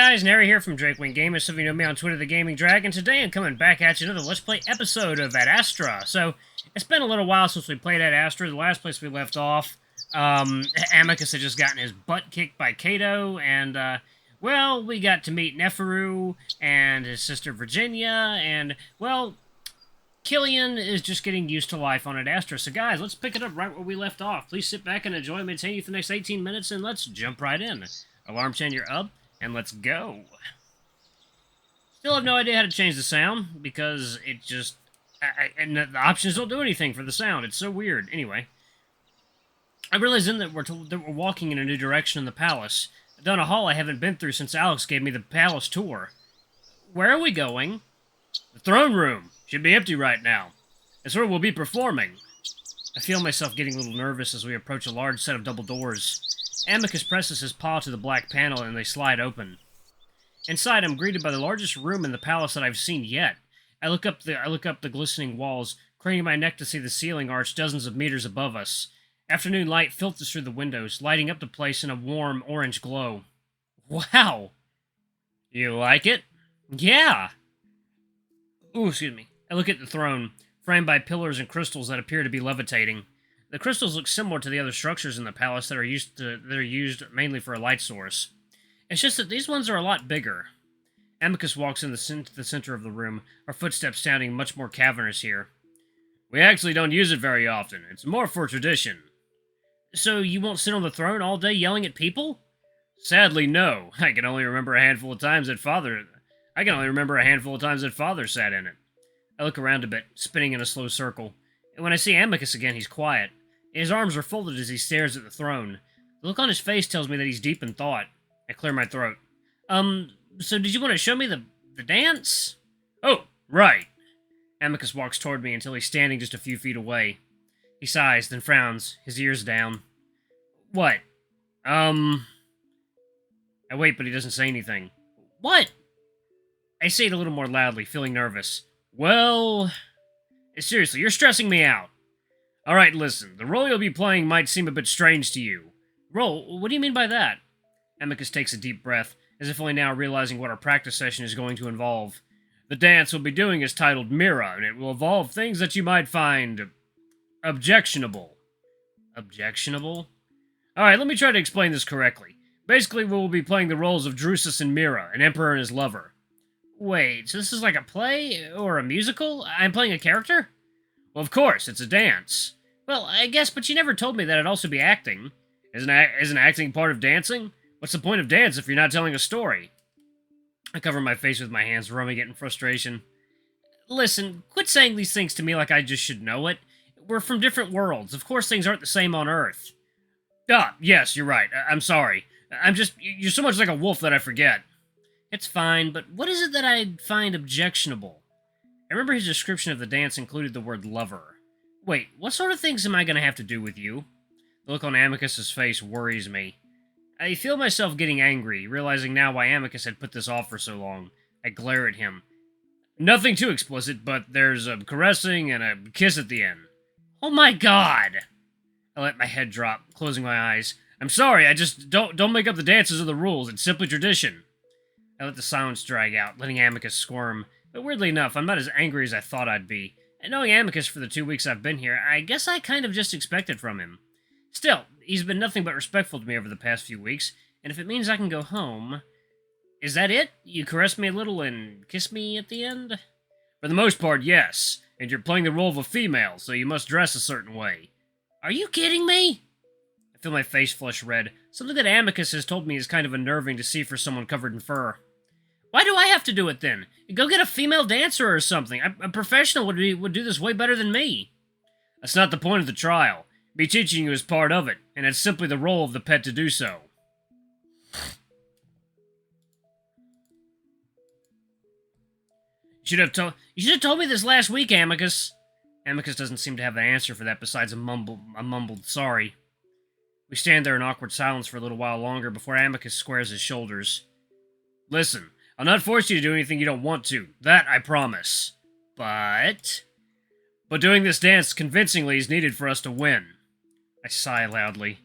guys, Nary here from Drakewing Gamers. Some of you know me on Twitter, The Gaming Dragon. Today I'm coming back at you another Let's Play episode of Adastra. So, it's been a little while since we played Adastra. The last place we left off, Amicus had just gotten his butt kicked by Cato, and, well, we got to meet Neferu and his sister Virginia, and, well, Kyllian is just getting used to life on Adastra. So, guys, let's pick it up right where we left off. Please sit back and enjoy me taking you for the next 18 minutes, and let's jump right in. Alarm chain, you're up. And let's go. Still have no idea how to change the sound, because it just... and the options don't do anything for the sound. It's so weird. Anyway. I realize then that we're walking in a new direction in the palace. Down a hall I haven't been through since Alex gave me the palace tour. Where are we going? The throne room. Should be empty right now. It's where we'll be performing. I feel myself getting a little nervous as we approach a large set of double doors. Amicus presses his paw to the black panel and they slide open. Inside, I'm greeted by the largest room in the palace that I've seen yet. I look up the glistening walls, craning my neck to see the ceiling arch dozens of meters above us. Afternoon light filters through the windows, lighting up the place in a warm orange glow. Wow! You like it? Yeah! Ooh, excuse me. I look at the throne, framed by pillars and crystals that appear to be levitating. The crystals look similar to the other structures in the palace that are used mainly for a light source. It's just that these ones are a lot bigger. Amicus walks in the center of the room, our footsteps sounding much more cavernous here. We actually don't use it very often. It's more for tradition. So you won't sit on the throne all day yelling at people? Sadly, no. I can only remember a handful of times that Father sat in it. I look around a bit, spinning in a slow circle. And when I see Amicus again, he's quiet. His arms are folded as he stares at the throne. The look on his face tells me that he's deep in thought. I clear my throat. So did you want to show me the dance? Oh, right. Amicus walks toward me until he's standing just a few feet away. He sighs, then frowns, his ears down. What? I wait, but he doesn't say anything. What? I say it a little more loudly, feeling nervous. Well... Seriously, you're stressing me out. Alright, listen. The role you'll be playing might seem a bit strange to you. Role? What do you mean by that? Amicus takes a deep breath, as if only now realizing what our practice session is going to involve. The dance we'll be doing is titled Mira, and it will involve things that you might find... objectionable. Objectionable? Alright, let me try to explain this correctly. Basically, we will be playing the roles of Drusus and Mira, an emperor and his lover. Wait, so this is like a play? Or a musical? I'm playing a character? Well, of course, it's a dance. Well, I guess, but you never told me that I'd also be acting. Isn't acting part of dancing? What's the point of dance if you're not telling a story? I cover my face with my hands, rubbing it in frustration. Listen, quit saying these things to me like I just should know it. We're from different worlds. Of course things aren't the same on Earth. Ah, yes, you're right. I'm sorry. You're so much like a wolf that I forget. It's fine, but what is it that I find objectionable? I remember his description of the dance included the word lover. Wait, what sort of things am I going to have to do with you? The look on Amicus's face worries me. I feel myself getting angry, realizing now why Amicus had put this off for so long. I glare at him. Nothing too explicit, but there's a caressing and a kiss at the end. Oh my god! I let my head drop, closing my eyes. I'm sorry, I just don't make up the dances or the rules. It's simply tradition. I let the silence drag out, letting Amicus squirm. But weirdly enough, I'm not as angry as I thought I'd be. And knowing Amicus for the 2 weeks I've been here, I guess I kind of just expected from him. Still, he's been nothing but respectful to me over the past few weeks, and if it means I can go home... Is that it? You caress me a little and kiss me at the end? For the most part, yes. And you're playing the role of a female, so you must dress a certain way. Are you kidding me? I feel my face flush red. Something that Amicus has told me is kind of unnerving to see for someone covered in fur. Why do I have to do it then? Go get a female dancer or something. A professional would do this way better than me. That's not the point of the trial. Me teaching you is part of it, and it's simply the role of the pet to do so. You should have told me this last week, Amicus. Amicus doesn't seem to have an answer for that besides a mumbled sorry. We stand there in awkward silence for a little while longer before Amicus squares his shoulders. Listen. I'll not force you to do anything you don't want to. That I promise. But doing this dance convincingly is needed for us to win. I sigh loudly.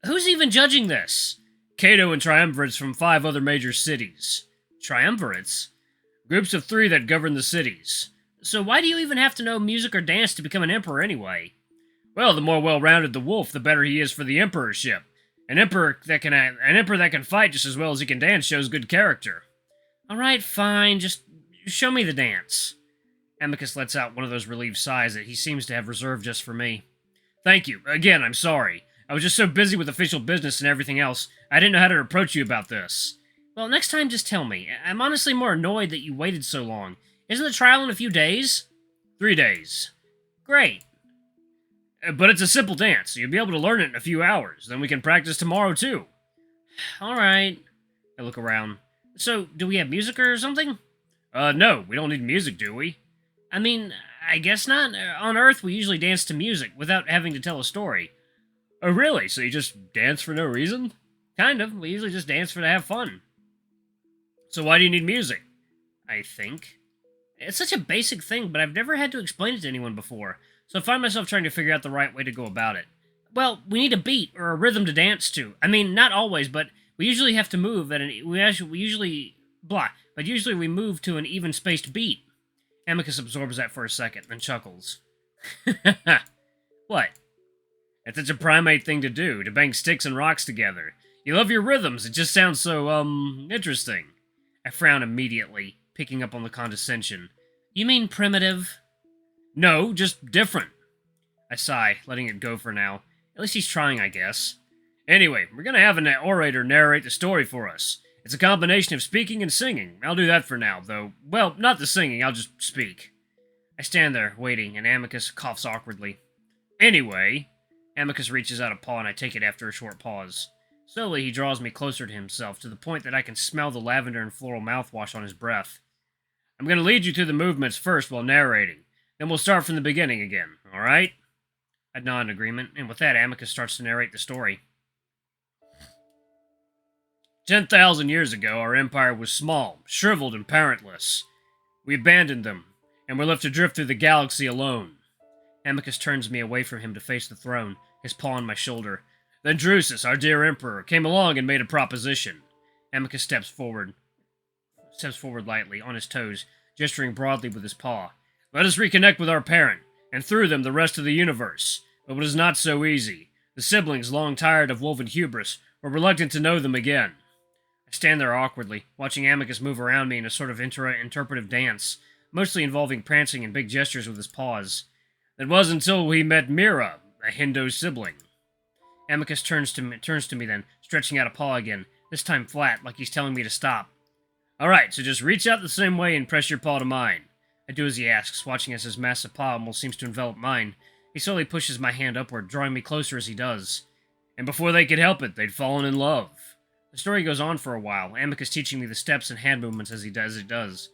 Who's even judging this? Cato and triumvirates from 5 other major cities. Triumvirates? Groups of 3 that govern the cities. So why do you even have to know music or dance to become an emperor anyway? Well, the more well-rounded the wolf, the better he is for the emperorship. An emperor that can fight just as well as he can dance shows good character. Alright, fine, just show me the dance. Amicus lets out one of those relieved sighs that he seems to have reserved just for me. Thank you. Again, I'm sorry. I was just so busy with official business and everything else, I didn't know how to approach you about this. Well, next time just tell me. I'm honestly more annoyed that you waited so long. Isn't the trial in a few days? 3 days. Great. But it's a simple dance, so you'll be able to learn it in a few hours. Then we can practice tomorrow, too. Alright. I look around. So, do we have music or something? No, we don't need music, do we? I mean, I guess not. On Earth, we usually dance to music, without having to tell a story. Oh, really? So you just dance for no reason? Kind of. We usually just dance to have fun. So why do you need music? I think. It's such a basic thing, but I've never had to explain it to anyone before, so I find myself trying to figure out the right way to go about it. Well, we need a beat or a rhythm to dance to. I mean, not always, but we usually have to move but usually we move to an even-spaced beat. Amicus absorbs that for a second, then chuckles. What? That's such a primate thing to do, to bang sticks and rocks together. You love your rhythms, it just sounds so, interesting. I frown immediately, picking up on the condescension. You mean primitive? No, just different. I sigh, letting it go for now. At least he's trying, I guess. Anyway, we're gonna have an orator narrate the story for us. It's a combination of speaking and singing. I'll do that for now, though. Well, not the singing, I'll just speak. I stand there, waiting, and Amicus coughs awkwardly. Anyway... Amicus reaches out a paw and I take it after a short pause. Slowly, he draws me closer to himself, to the point that I can smell the lavender and floral mouthwash on his breath. I'm going to lead you through the movements first while narrating. Then we'll start from the beginning again, alright? I nod in agreement, and with that, Amicus starts to narrate the story. 10,000 years ago, our empire was small, shriveled, and parentless. We abandoned them, and were left to drift through the galaxy alone. Amicus turns me away from him to face the throne, his paw on my shoulder. Then Drusus, our dear emperor, came along and made a proposition. Amicus steps forward lightly, on his toes, gesturing broadly with his paw. Let us reconnect with our parent, and through them the rest of the universe. But it is not so easy. The siblings, long tired of woven hubris, were reluctant to know them again. I stand there awkwardly, watching Amicus move around me in a sort of interpretive dance, mostly involving prancing and big gestures with his paws. It was until we met Mira, a Hindu sibling. Amicus turns to me then, stretching out a paw again, this time flat, like he's telling me to stop. Alright, so just reach out the same way and press your paw to mine. I do as he asks, watching as his massive paw almost seems to envelop mine. He slowly pushes my hand upward, drawing me closer as he does. And before they could help it, they'd fallen in love. The story goes on for a while, Amicus teaching me the steps and hand movements as it does.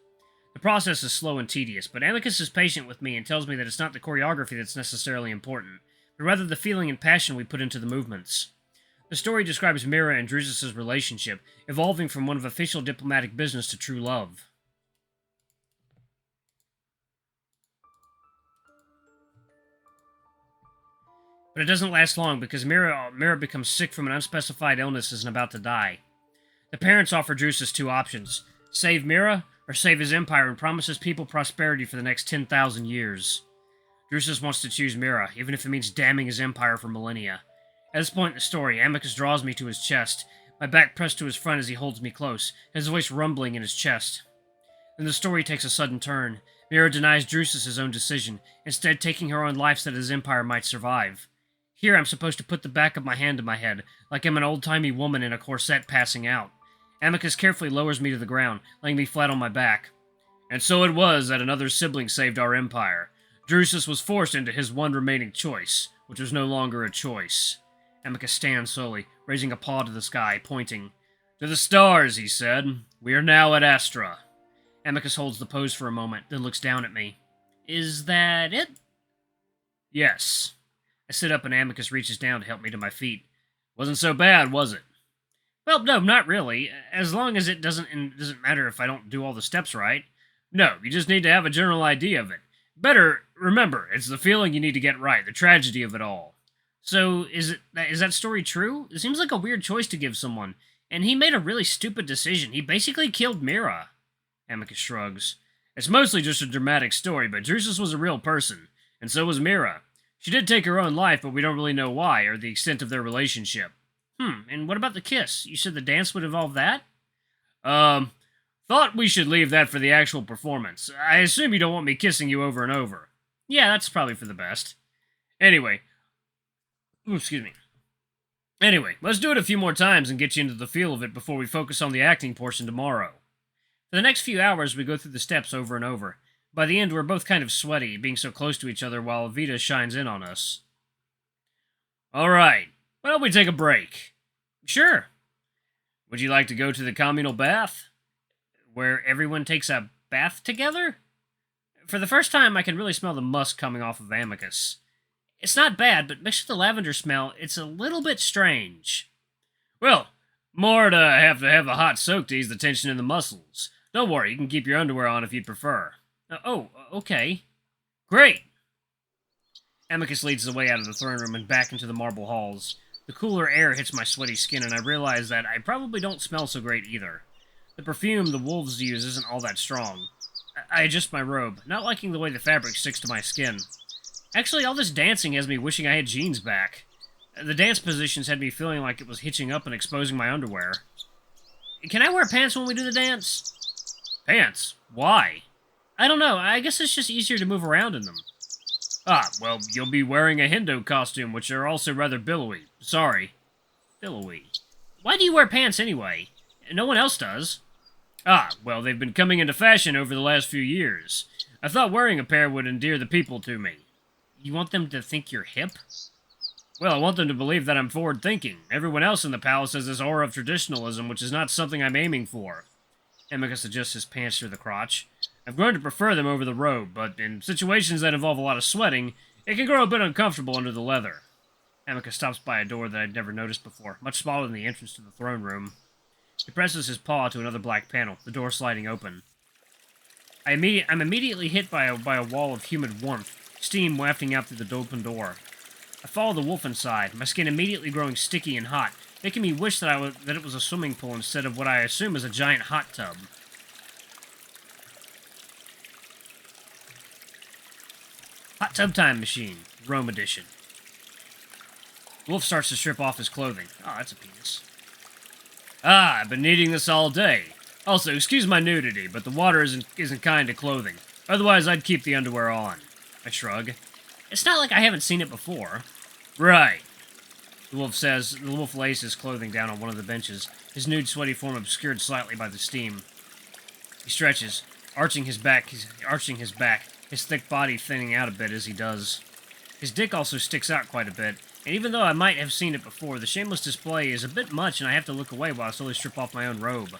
The process is slow and tedious, but Amicus is patient with me and tells me that it's not the choreography that's necessarily important, but rather the feeling and passion we put into the movements. The story describes Mira and Drusus' relationship, evolving from one of official diplomatic business to true love. But it doesn't last long because Mira becomes sick from an unspecified illness and is about to die. The parents offer Drusus 2 options: save Mira, or save his empire and promise his people prosperity for the next 10,000 years. Drusus wants to choose Mira, even if it means damning his empire for millennia. At this point in the story, Amicus draws me to his chest, my back pressed to his front as he holds me close, his voice rumbling in his chest. Then the story takes a sudden turn. Mira denies Drusus his own decision, instead taking her own life so that his empire might survive. Here I'm supposed to put the back of my hand to my head, like I'm an old-timey woman in a corset passing out. Amicus carefully lowers me to the ground, laying me flat on my back. And so it was that another sibling saved our empire. Drusus was forced into his one remaining choice, which was no longer a choice. Amicus stands slowly, raising a paw to the sky, pointing. To the stars, he said. We are now at Adastra. Amicus holds the pose for a moment, then looks down at me. Is that it? Yes. I sit up and Amicus reaches down to help me to my feet. Wasn't so bad, was it? Well, no, not really. As long as it doesn't matter if I don't do all the steps right. No, you just need to have a general idea of it. Better, remember, it's the feeling you need to get right, the tragedy of it all. So, is that story true? It seems like a weird choice to give someone. And he made a really stupid decision. He basically killed Mira. Amicus shrugs. It's mostly just a dramatic story, but Drusus was a real person, and so was Mira. She did take her own life, but we don't really know why, or the extent of their relationship. And what about the kiss? You said the dance would involve that? Thought we should leave that for the actual performance. I assume you don't want me kissing you over and over. Yeah, that's probably for the best. Anyway. Excuse me. Anyway, let's do it a few more times and get you into the feel of it before we focus on the acting portion tomorrow. For the next few hours, we go through the steps over and over. By the end, we're both kind of sweaty, being so close to each other while Vita shines in on us. Alright, why don't we take a break? Sure. Would you like to go to the communal bath? Where everyone takes a bath together? For the first time, I can really smell the musk coming off of Amicus. It's not bad, but mixed with the lavender smell, it's a little bit strange. Well, more to have a hot soak to ease the tension in the muscles. Don't worry, you can keep your underwear on if you'd prefer. Okay. Great! Amicus leads the way out of the throne room and back into the marble halls. The cooler air hits my sweaty skin, and I realize that I probably don't smell so great either. The perfume the wolves use isn't all that strong. I adjust my robe, not liking the way the fabric sticks to my skin. Actually, all this dancing has me wishing I had jeans back. The dance positions had me feeling like it was hitching up and exposing my underwear. Can I wear pants when we do the dance? Pants? Why? I don't know, I guess it's just easier to move around in them. Ah, well, you'll be wearing a Hendo costume, which are also rather billowy. Sorry. Billowy. Why do you wear pants anyway? No one else does. Ah, well, they've been coming into fashion over the last few years. I thought wearing a pair would endear the people to me. You want them to think you're hip? Well, I want them to believe that I'm forward-thinking. Everyone else in the palace has this aura of traditionalism, which is not something I'm aiming for. Amicus adjusts his pants through the crotch. I've grown to prefer them over the robe, but in situations that involve a lot of sweating, it can grow a bit uncomfortable under the leather. Amicus stops by a door that I'd never noticed before, much smaller than the entrance to the throne room. He presses his paw to another black panel, the door sliding open. I'm immediately hit by a wall of humid warmth, steam wafting out through the open door. I follow the wolf inside, my skin immediately growing sticky and hot, making me wish that it was a swimming pool instead of what I assume is a giant hot tub. Hot Tub Time Machine, Rome Edition. The wolf starts to strip off his clothing. Oh, that's a penis. Ah, I've been needing this all day. Also, excuse my nudity, but the water isn't kind to clothing. Otherwise, I'd keep the underwear on. I shrug. It's not like I haven't seen it before. Right. The wolf says. The wolf lays his clothing down on one of the benches, his nude, sweaty form obscured slightly by the steam. He stretches, arching his back, his thick body thinning out a bit as he does. His dick also sticks out quite a bit, and even though I might have seen it before, the shameless display is a bit much and I have to look away while I slowly strip off my own robe.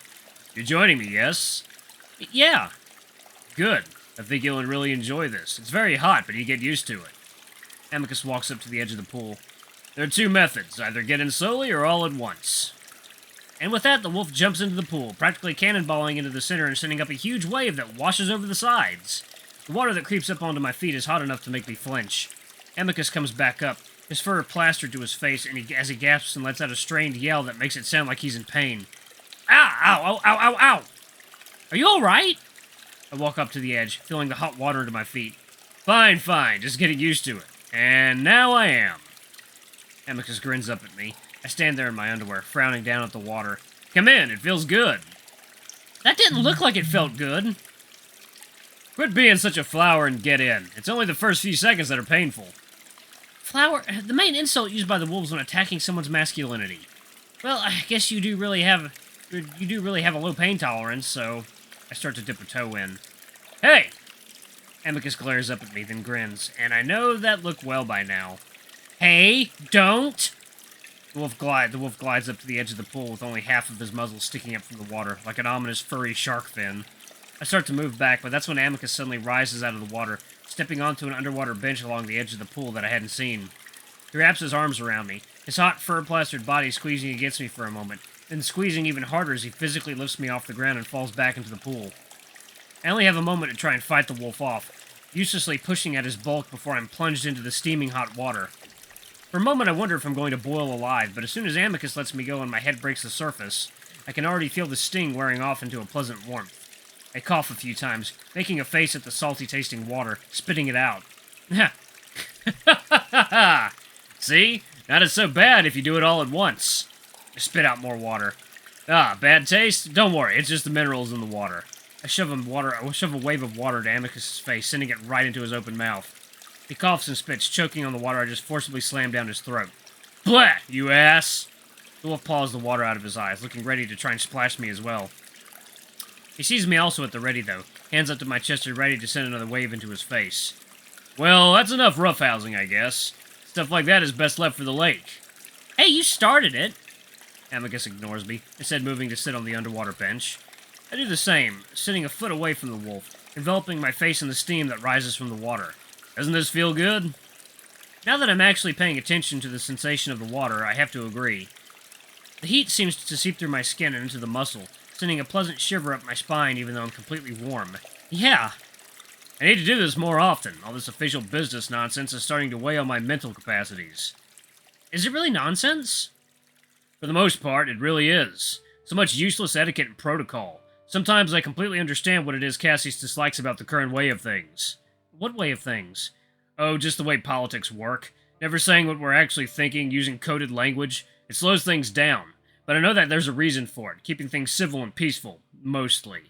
You're joining me, yes? Yeah. Good. I think you'll really enjoy this. It's very hot, but you get used to it. Amicus walks up to the edge of the pool. There are two methods, either get in slowly or all at once. And with that, the wolf jumps into the pool, practically cannonballing into the center and sending up a huge wave that washes over the sides. The water that creeps up onto my feet is hot enough to make me flinch. Amicus comes back up, his fur plastered to his face, and as he gasps and lets out a strained yell that makes it sound like he's in pain. Ow! Ow! Ow! Ow! Ow! Ow! Are you alright? I walk up to the edge, feeling the hot water under my feet. Fine, just getting used to it. And now I am. Amicus grins up at me. I stand there in my underwear, frowning down at the water. Come in, it feels good. That didn't look like it felt good. Quit being such a flower and get in. It's only the first few seconds that are painful. Flower? The main insult used by the wolves when attacking someone's masculinity. Well, I guess you do really have a low pain tolerance, so I start to dip a toe in. Hey! Amicus glares up at me, then grins, and I know that look well by now. Hey, don't! The wolf glides up to the edge of the pool with only half of his muzzle sticking up from the water, like an ominous furry shark fin. I start to move back, but that's when Amicus suddenly rises out of the water, stepping onto an underwater bench along the edge of the pool that I hadn't seen. He wraps his arms around me, his hot, fur-plastered body squeezing against me for a moment, then squeezing even harder as he physically lifts me off the ground and falls back into the pool. I only have a moment to try and fight the wolf off, uselessly pushing at his bulk before I'm plunged into the steaming hot water. For a moment, I wonder if I'm going to boil alive, but as soon as Amicus lets me go and my head breaks the surface, I can already feel the sting wearing off into a pleasant warmth. I cough a few times, making a face at the salty-tasting water, spitting it out. See? Not as so bad if you do it all at once. I spit out more water. Ah, bad taste? Don't worry, it's just the minerals in the water. I shove a wave of water to Amicus's face, sending it right into his open mouth. He coughs and spits, choking on the water I just forcibly slammed down his throat. Blah, you ass! The wolf paws the water out of his eyes, looking ready to try and splash me as well. He sees me also at the ready, though, hands up to my chest and ready to send another wave into his face. Well, that's enough roughhousing, I guess. Stuff like that is best left for the lake. Hey, you started it! Amicus ignores me, instead moving to sit on the underwater bench. I do the same, sitting a foot away from the wolf, enveloping my face in the steam that rises from the water. Doesn't this feel good? Now that I'm actually paying attention to the sensation of the water, I have to agree. The heat seems to seep through my skin and into the muscle, sending a pleasant shiver up my spine even though I'm completely warm. Yeah! I need to do this more often. All this official business nonsense is starting to weigh on my mental capacities. Is it really nonsense? For the most part, it really is. So much useless etiquette and protocol. Sometimes I completely understand what it is Cassius dislikes about the current way of things. What way of things? Oh, just the way politics work. Never saying what we're actually thinking, using coded language. It slows things down. But I know that there's a reason for it, keeping things civil and peaceful, mostly.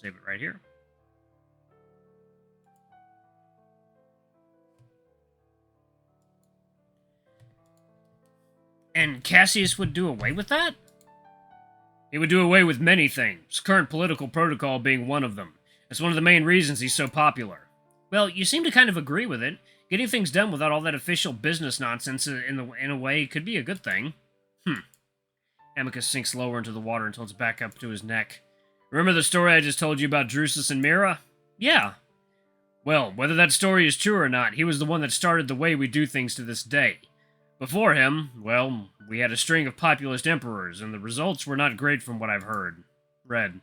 Save it right here. And Cassius would do away with that? He would do away with many things, current political protocol being one of them. It's one of the main reasons he's so popular. Well, you seem to kind of agree with it. Getting things done without all that official business nonsense in a way could be a good thing. Amicus sinks lower into the water until it's back up to his neck. Remember the story I just told you about Drusus and Mira? Yeah. Well, whether that story is true or not, he was the one that started the way we do things to this day. Before him, well, we had a string of populist emperors, and the results were not great from what I've read.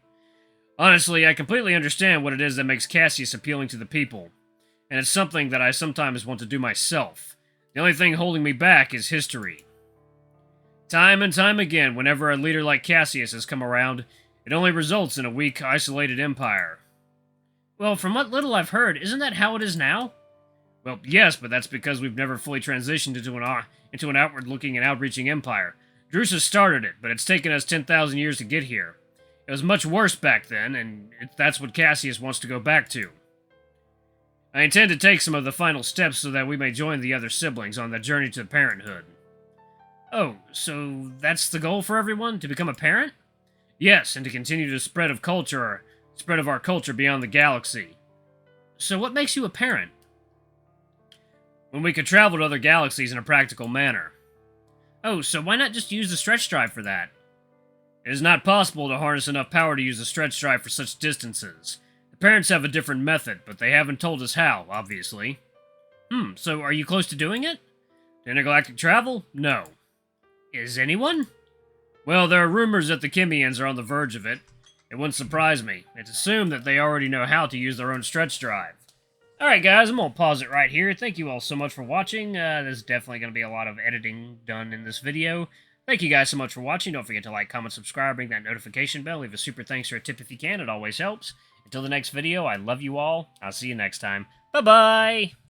Honestly, I completely understand what it is that makes Cassius appealing to the people, and it's something that I sometimes want to do myself. The only thing holding me back is history. Time and time again, whenever a leader like Cassius has come around, it only results in a weak, isolated empire. Well, from what little I've heard, isn't that how it is now? Well, yes, but that's because we've never fully transitioned into an outward-looking and outreaching empire. Drusus started it, but it's taken us 10,000 years to get here. It was much worse back then, and that's what Cassius wants to go back to. I intend to take some of the final steps so that we may join the other siblings on the journey to parenthood. Oh, so that's the goal for everyone? To become a parent? Yes, and to continue the spread of our culture beyond the galaxy. So what makes you a parent? When we could travel to other galaxies in a practical manner. Oh, so why not just use the stretch drive for that? It is not possible to harness enough power to use the stretch drive for such distances. The parents have a different method, but they haven't told us how, obviously. So are you close to doing it? To intergalactic travel? No. Is anyone? Well, there are rumors that the Kyllians are on the verge of it. It wouldn't surprise me. It's assumed that they already know how to use their own stretch drive. Alright guys, I'm going to pause it right here. Thank you all so much for watching. There's definitely going to be a lot of editing done in this video. Thank you guys so much for watching. Don't forget to like, comment, subscribe, ring that notification bell. Leave a super thanks or a tip if you can. It always helps. Until the next video, I love you all. I'll see you next time. Bye-bye!